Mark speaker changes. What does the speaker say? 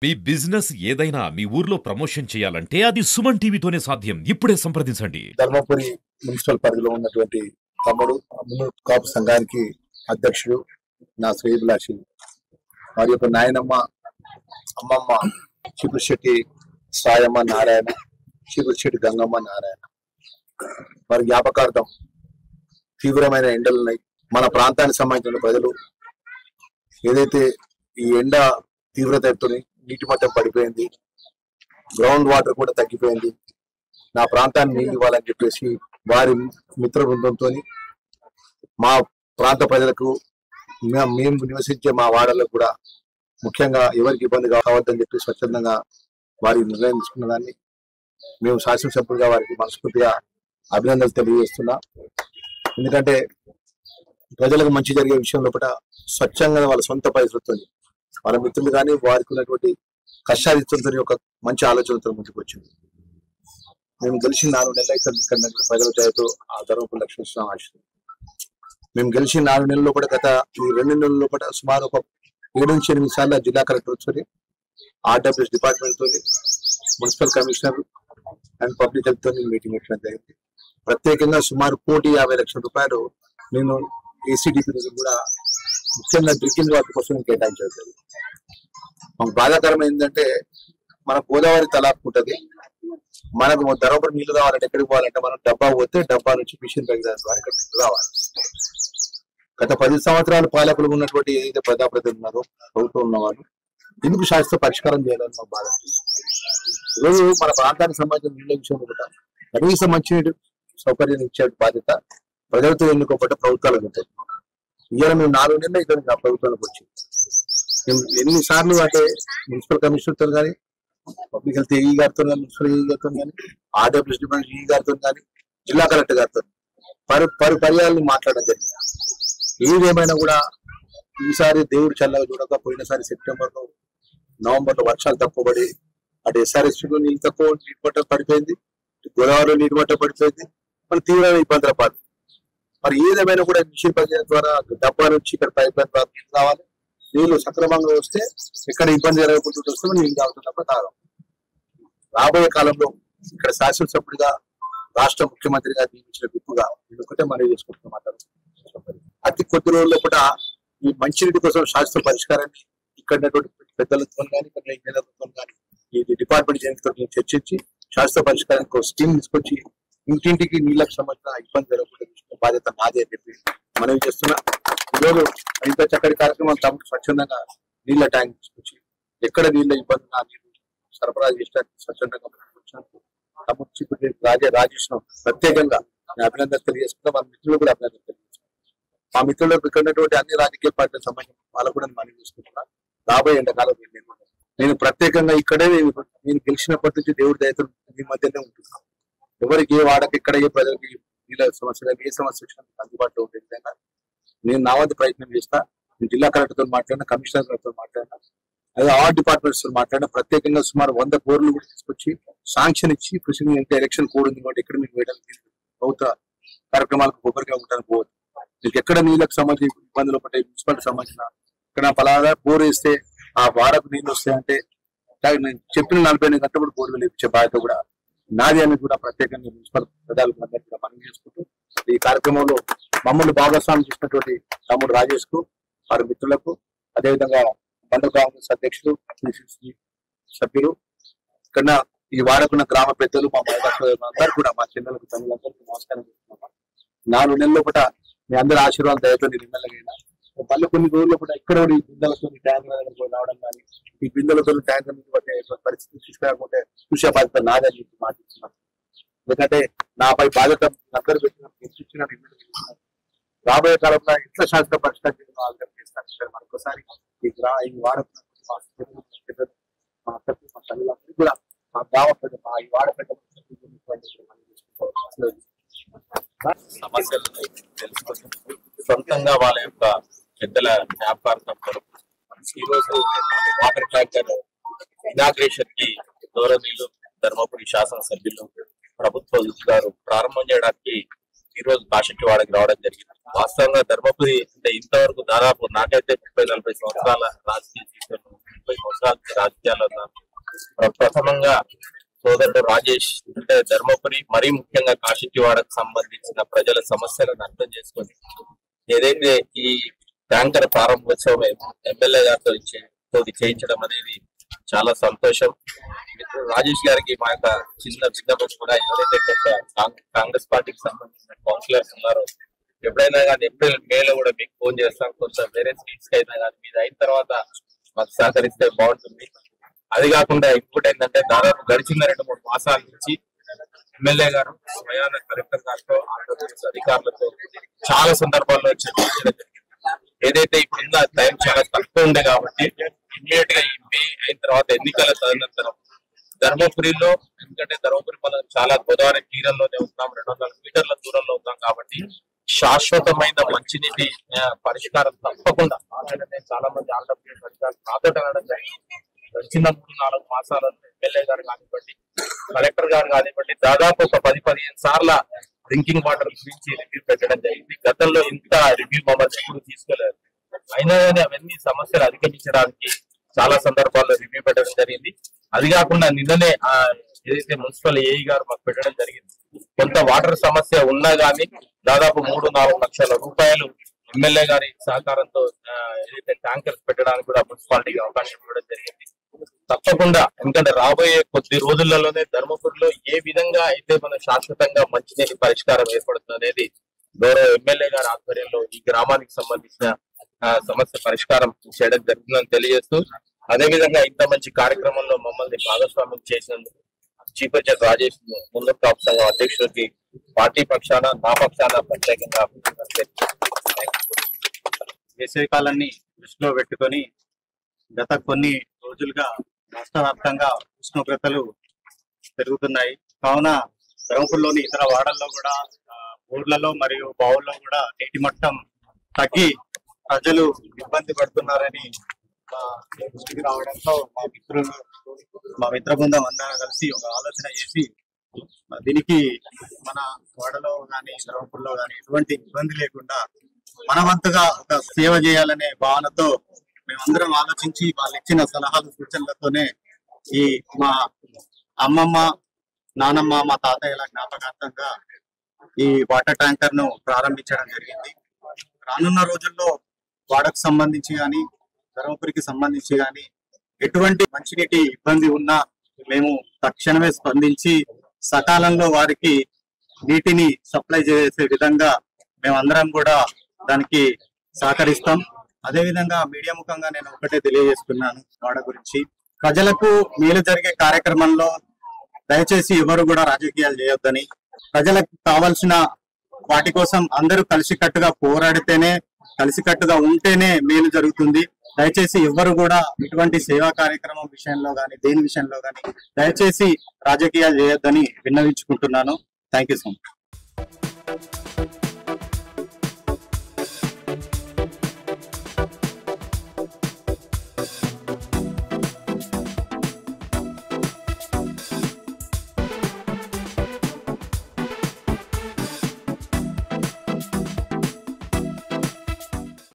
Speaker 1: మీ business ఏదైనా మీ ఊర్లో promotion చేయాలంటే అది సుమన్ టీవీతోనే సాధ్యం. ఇప్పుడే సంప్రదించండి.
Speaker 2: ధర్మపురి మున్సిపల్ పరిధిలో ఉన్నటువంటి తమ్ముడు మున్నూరు కాపు సంఘానికి అధ్యక్షుడు నా శ్రేయభిలాషి వారి యొక్క నాయనమ్మ అమ్మమ్మ చిపుశెట్టి సాయమ్మ నారాయణ, చిపుశెట్టి గంగమ్మ నారాయణ వారి జ్ఞాపకార్థం తీవ్రమైన ఎండలున్నాయి. మన ప్రాంతానికి సంబంధించిన ప్రజలు ఏదైతే ఈ ఎండ తీవ్రతతో నీటి మట్టం పడిపోయింది, గ్రౌండ్ వాటర్ కూడా తగ్గిపోయింది, నా ప్రాంతాన్ని నీళ్ళు ఇవ్వాలని చెప్పేసి వారి మిత్ర బృందంతో మా ప్రాంత ప్రజలకు మేము నివసించే మా వాడలకు కూడా ముఖ్యంగా ఎవరికి ఇబ్బంది కావద్దని చెప్పి స్వచ్ఛందంగా వారి నిర్ణయం తీసుకున్న దాన్ని మేము శాసనసభ్యులుగా వారికి మనస్ఫూర్తిగా అభినందనలు తెలియజేస్తున్నా. ఎందుకంటే ప్రజలకు మంచి జరిగే విషయంలో కూడా స్వచ్ఛంగా వాళ్ళ సొంత పరిస్థితులతో వాళ్ళ మిత్రులు కానీ వారికి ఉన్నటువంటి కష్టాదిత్యంతో ఒక మంచి ఆలోచనతో ముందుకు వచ్చింది. మేము గెలిచిన 4 నెలలు ఇక్కడ ప్రజల దయతో ఆ ధర్మపురి లక్ష్మీస్వామి ఆశ్రమం మేము గెలిచిన 4 నెలల్లో కూడా గత ఈ 2 నెలల్లో కూడా సుమారు ఒక 7 నుంచి 8 సార్లు జిల్లా కలెక్టర్ వచ్చి ఆర్డబ్ల్యూఎస్ డిపార్ట్మెంట్ తోని municipal commissioner and public health తో మీటింగ్ పెట్టడం జరిగింది. ప్రత్యేకంగా సుమారు 1,50 లక్షల రూపాయలు నేను ఏసీడీపీ నుంచి కూడా ముఖ్యంగా డ్రింకింగ్ వాటర్ కోసం కేటాయించడం జరిగింది. మాకు బాధాకరం ఏంటంటే మన గోదావరి తలాపు ఉంటుంది, మనకు ధర్మపురి నీళ్లు కావాలంటే ఎక్కడికి పోవాలంటే మనం డబ్బా పోతే డబ్బా నుంచి మిషన్ దగ్గర ద్వారా ఇక్కడ నీళ్లు కావాలి. గత 10 సంవత్సరాలు పాలకులు ఉన్నటువంటి ఏదైతే ప్రజాప్రతినిధులు ఉన్నారో ప్రభుత్వం ఉన్నవాళ్ళు ఎందుకు శాస్త్ర పరిష్కారం చేయాలని మాకు బాధ అనిపిస్తుంది. ఈరోజు మన ప్రాంతానికి సంబంధించిన నీళ్ళ విషయంలో కూడా కనీస మంచినీటి సౌకర్యం ఇచ్చే బాధ్యత ప్రజలతో ఎన్నుకోబడ్డ ప్రభుత్వాలకు ఉంటుంది. ఇవాళ మేము 4 నెలలు ఇక్కడ ప్రభుత్వానికి వచ్చింది. మేము ఎన్నిసార్లు అంటే మున్సిపల్ కమిషనర్తో కానీ, పబ్లిక్ హెల్త్ ఏఈ గారితో కానీ, మున్సిపల్ ఏఈ గారితో కానీ, ఆర్డబ్ల్యూఎస్ డిపార్ట్మెంట్ ఏఈ గారితో కానీ, జిల్లా కలెక్టర్ గారితో పర్యాలను మాట్లాడడం జరిగింది. ఏదేమైనా కూడా ఈసారి దేవుడు చల్లగా చూడక పోయినసారి సెప్టెంబర్లో నవంబర్లో వర్షాలు తక్కువబడి అటు ఎస్ఆర్ఎస్లో నీళ్ళు తక్కువ, నీటి మట్టం పడిపోయింది, గోదావరిలో నీటి మట్టం పడిపోయింది, మన తీవ్రమైన ఇబ్బందుల పాటు. మరి ఏదేమైనా కూడా మిషన్ పనిచేయడం ద్వారా డబ్బా నుంచి ఇక్కడ పైప్ లైన్ ద్వారా నీళ్ళు కావాలి. నీళ్లు సక్రమంగా వస్తే ఎక్కడ ఇబ్బంది జరగకుండా వస్తే నీళ్ళు తాగుతున్న తాగం. రాబోయే కాలంలో ఇక్కడ శాసనసభ్యుడిగా రాష్ట్ర ముఖ్యమంత్రిగా నియమించిన గుర్తుగా నేను ఒకటే మనవి చేసుకుంటున్నా. అతి కొద్ది రోజుల్లో కూడా ఈ మంచినీటి కోసం శాశ్వత పరిష్కారాన్ని ఇక్కడ పెద్దలతో కానీ, ఇక్కడ ఎమ్మెల్యేలతో కానీ, ఈ డిపార్ట్మెంట్ జనంతో చర్చించి శాశ్వత పరిష్కారానికి ఒక స్కీమ్ తీసుకొచ్చి ఇంటింటికి నీళ్ళకి సంబంధించిన ఇబ్బంది జరగకుండా బాధ్యత నాదే అని చెప్పి మనవి చేస్తున్నా. ఈరోజు ఇంత చక్కటి కార్యక్రమం తమకు స్వచ్ఛందంగా నీళ్ళ ట్యాంక్ తీసుకొచ్చి ఎక్కడ నీళ్ళ ఇబ్బంది నా నీళ్ళు సరఫరా చేయడానికి స్వచ్ఛందంగా తమకు చిప్పుడు రాజేష్ ప్రత్యేకంగా నేను అభినందన తెలియజేసుకుంటా. మా మిత్రులు కూడా అభినందన తెలియజేసుకుంటాం. మా మిత్రులకు ఇక్కడ ఉన్నటువంటి అన్ని రాజకీయ పార్టీలకు సంబంధించిన వాళ్ళకు కూడా మనవి చేసుకుంటున్నా. రాబోయే ఎండాకాలం నేను ప్రత్యేకంగా ఇక్కడే నేను గెలిచినప్పటి నుంచి దేవుడి దయతో మీ మధ్యనే ఉంటున్నాను. ఎవరికి ఏ వాడకి ఇక్కడ ఏ ప్రజలకి నీళ్ళ సమస్య ఏ సమస్య వచ్చినా అందుబాటులో ఉండే విధంగా నేను నా వంతు ప్రయత్నం చేస్తా. నేను జిల్లా కలెక్టర్తో మాట్లాడినా, కమిషనర్తో మాట్లాడినా, అదే ఆల్ డిపార్ట్మెంట్స్ తో మాట్లాడినా, ప్రత్యేకంగా సుమారు 100 కోర్లు కూడా తీసుకొచ్చి శాంక్షన్ ఇచ్చి ప్రెసిడెంట్ ఎలక్షన్ కోడ్ ఉంది కాబట్టి ఎక్కడ మీకు వేయడానికి ప్రభుత్వ కార్యక్రమాలకు కొబ్బరిగా ఉండడానికి పోవద్దు. మీకు ఎక్కడ నీళ్ళకి సంబంధించి ఇబ్బందులు పడ్డాయి, మున్సిపాలిటీ సంబంధించిన ఇక్కడ పలానా బోర్ వేస్తే ఆ వాడకు నీళ్ళు వస్తాయంటే నేను చెప్పిన 48 గంటలు కూడా బోర్లు ఇచ్చే బాధ్యత కూడా నాది అని కూడా ప్రత్యేకంగా మున్సిపల్ ప్రజలకు మనం చేసుకుంటూ ఈ కార్యక్రమంలో మమ్మల్ని భాగస్వామ్యం చేసినటువంటి తమ్ముడు రాజేష్ కు, వారి మిత్రులకు, అదేవిధంగా మండల కాంగ్రెస్ అధ్యక్షులు, సభ్యులు, ఇక్కడ ఈ వాడకున్న గ్రామ పెద్దలు, మా అందరూ కూడా మా చిన్నలకు తల్లులందరికీ నమస్కారం చేస్తున్నాం. 4 నెలల్లో కూడా మీ అందరి ఆశీర్వాదం దయతో నిన్నలగైనా మళ్ళీ కొన్ని రోజుల్లో కూడా ఇక్కడ ఈ బిందెలతో ట్యాంక్ రావడం కానీ, ఈ బిందెలతో ట్యాంక్ పరిస్థితి తీసుకురాకుంటే చూసే బాధ్యత నాదని చెప్పి మాట్లాడుతున్నాను. ఎందుకంటే నాపై బాధ్యత అందరూ పెట్టిన రాబోయే కాలంలో ఎట్లా శాస్త్ర పరిష్కారం చేయడం ఆలోచన చేస్తాను. మరొకసారి ఈ వాడకు మా తల్లిదండ్రులు కూడా మా గ్రామ ప్రజలు మా ఈ వాడ ప్రజలు
Speaker 3: సమస్యలు తెలుసుకుంటూ సొంతంగా వాళ్ళ యొక్క పెద్దల జ్ఞాపకార్థం కొరకు ఈ రోజు వాటర్ ట్యాంకర్ ఇనాగ్రేషన్ కి గౌరవనీయులు ధర్మపురి శాసనసభ్యులు ప్రభుత్వ అధికారులు ప్రారంభం చేయడానికి ఈ రోజు బాషెట్టివాడకి రావడం జరిగింది. వాస్తవంగా ధర్మపురి అంటే ఇంతవరకు దాదాపు నాకైతే 30-40 సంవత్సరాల రాజకీయ జీవితంలో 30 20 సంవత్సరాల రాజకీయాల్లో ఉన్నాను. ప్రథమంగా సోదరుడు రాజేష్ అంటే ధర్మపురి మరీ ముఖ్యంగా కాశీవాడకు సంబంధించిన ప్రజల సమస్యలను అర్థం చేసుకొని ఏదైతే ఈ ట్యాంకర్ ప్రారంభోత్సవం ఎమ్మెల్యే గారితో చేయించడం అనేది చాలా సంతోషం. రాజేష్ గారికి మా యొక్క చిన్న విన్నపం కూడా, ఎవరైతే కాంగ్రెస్ పార్టీకి సంబంధించిన కౌన్సిలర్స్ ఉన్నారో ఎప్పుడైనా కానీ ఏప్రిల్ మేలో కూడా మీకు ఫోన్ చేస్తాం, కొంచెం వేరే స్కీమ్స్ అయినా కానీ మీద అయిన తర్వాత మాకు సహకరిస్తే బాగుంటుంది. అది కాకుండా ఇంకోటి ఏంటంటే దాదాపు గడిచిన 2-3 మాసాల నుంచి ఎమ్మెల్యే గారు స్వయాన కలెక్టర్ గారితో ఆంధ్రప్రదేశ్ అధికారులతో చాలా సందర్భాల్లో చర్చించడం జరిగింది. ఏదైతే ఇప్పుడున్న టైం చాలా తక్కువ ఉంది కాబట్టి ఇమ్మీడియట్ గా ఈ మే అయిన తర్వాత ఎన్నికల తదనంతరం ధర్మపురిలో, ఎందుకంటే ధర్మపురి మనం చాలా గోదావరి తీరంలోనే ఉంటాం, 200 మీటర్ల దూరంలో ఉంటాం కాబట్టి శాశ్వతమైన మంచినీటి పరిష్కారం తప్పకుండా చాలా మంది ఆంధ్రప్రదేశ్ అధికారులు నాతో అనడం జరిగింది. చిన్న 3-4 మాసాల ఎమ్మెల్యే గారు కానివ్వండి, కలెక్టర్ గారు కానివ్వండి, దాదాపు ఒక 10-15 సార్ల డ్రింకింగ్ వాటర్ గురించి రివ్యూ పెట్టడం జరిగింది. గతంలో ఇంత రివ్యూ మమ్మల్ని ఎప్పుడు తీసుకోలేదు. అయినా కానీ అవన్నీ సమస్యలు అధిగమించడానికి చాలా సందర్భాల్లో రివ్యూ పెట్టడం జరిగింది. అది కాకుండా నిన్ననే ఏదైతే మున్సిపల్ ఏఈ గారు మాకు పెట్టడం జరిగింది, కొంత వాటర్ సమస్య ఉన్నా గానీ దాదాపు 3-4 లక్షల రూపాయలు ఎమ్మెల్యే గారి సహకారంతో ఏదైతే ట్యాంకర్స్ పెట్టడానికి కూడా మున్సిపాలిటీకి అవకాశం ఇవ్వడం జరిగింది. తప్పకుండా, ఎందుకంటే రాబోయే కొద్ది రోజులలోనే ధర్మపురిలో ఏ విధంగా అయితే మనం శాశ్వతంగా మంచినీటి పరిష్కారం ఏర్పడుతుంది అనేది గౌరవ ఎమ్మెల్యే గారి ఆధ్వర్యంలో ఈ గ్రామానికి సంబంధించిన సమస్య పరిష్కారం చేయడం జరుగుతుందని తెలియజేస్తూ, అదేవిధంగా ఇంత మంచి కార్యక్రమంలో మమ్మల్ని భాగస్వామ్యం చేసినందుకు చీఫ్ జస్టిస్ రాజేష్ మున్నూరు కాపు సంఘం అధ్యక్షుడికి పార్టీ పక్షాన నా పక్షాన ప్రత్యేకంగా
Speaker 4: వేసవి కాలాన్ని దృష్టిలో పెట్టుకొని గత కొన్ని రోజులుగా రాష్ట్ర వ్యాప్తంగా ఉష్ణోగ్రతలు పెరుగుతున్నాయి. కావున ధర్మపురిలోని ఇతర వాడల్లో కూడా ఊర్లలో మరియు బావుల్లో కూడా నీటి మట్టం తగ్గి ప్రజలు ఇబ్బంది పడుతున్నారని దృష్టికి రావడంతో మా మిత్ర బృందం అందరూ కలిసి ఒక ఆలోచన చేసి దీనికి మన వాడలో కానీ ధర్మపురిలో కానీ ఎటువంటి ఇబ్బంది లేకుండా మనవంతుగా ఒక సేవ చేయాలనే భావనతో మేమందరం ఆలోచించి వాళ్ళు ఇచ్చిన సలహాలు సూచనలతోనే ఈ మా అమ్మమ్మ, నానమ్మ, మా తాతయ్యల జ్ఞాపకార్థంగా ఈ వాటర్ ట్యాంకర్ ను ప్రారంభించడం జరిగింది. రానున్న రోజుల్లో వాడకు సంబంధించి కానీ ధర్మపురికి సంబంధించి కానీ ఎటువంటి మంచినీటి ఇబ్బంది ఉన్నా మేము తక్షణమే స్పందించి సకాలంలో వారికి నీటిని సప్లై చేసే విధంగా మేమందరం కూడా దానికి సహకరిస్తాం. అదేవిధంగా మీడియా ముఖంగా నేను ఒకటే తెలియజేస్తున్నాను, వాడ గురించి ప్రజలకు మేలు జరిగే కార్యక్రమంలో దయచేసి ఎవరు కూడా రాజకీయాలు చేయొద్దని, ప్రజలకు కావాల్సిన వాటి కోసం అందరూ కలిసికట్టుగా పోరాడితేనే, కలిసికట్టుగా ఉంటేనే మేలు జరుగుతుంది. దయచేసి ఎవ్వరు కూడా ఇటువంటి సేవా కార్యక్రమం విషయంలో కానీ దేని విషయంలో కానీ దయచేసి రాజకీయాలు చేయొద్దని విన్నవించుకుంటున్నాను. Thank you so much.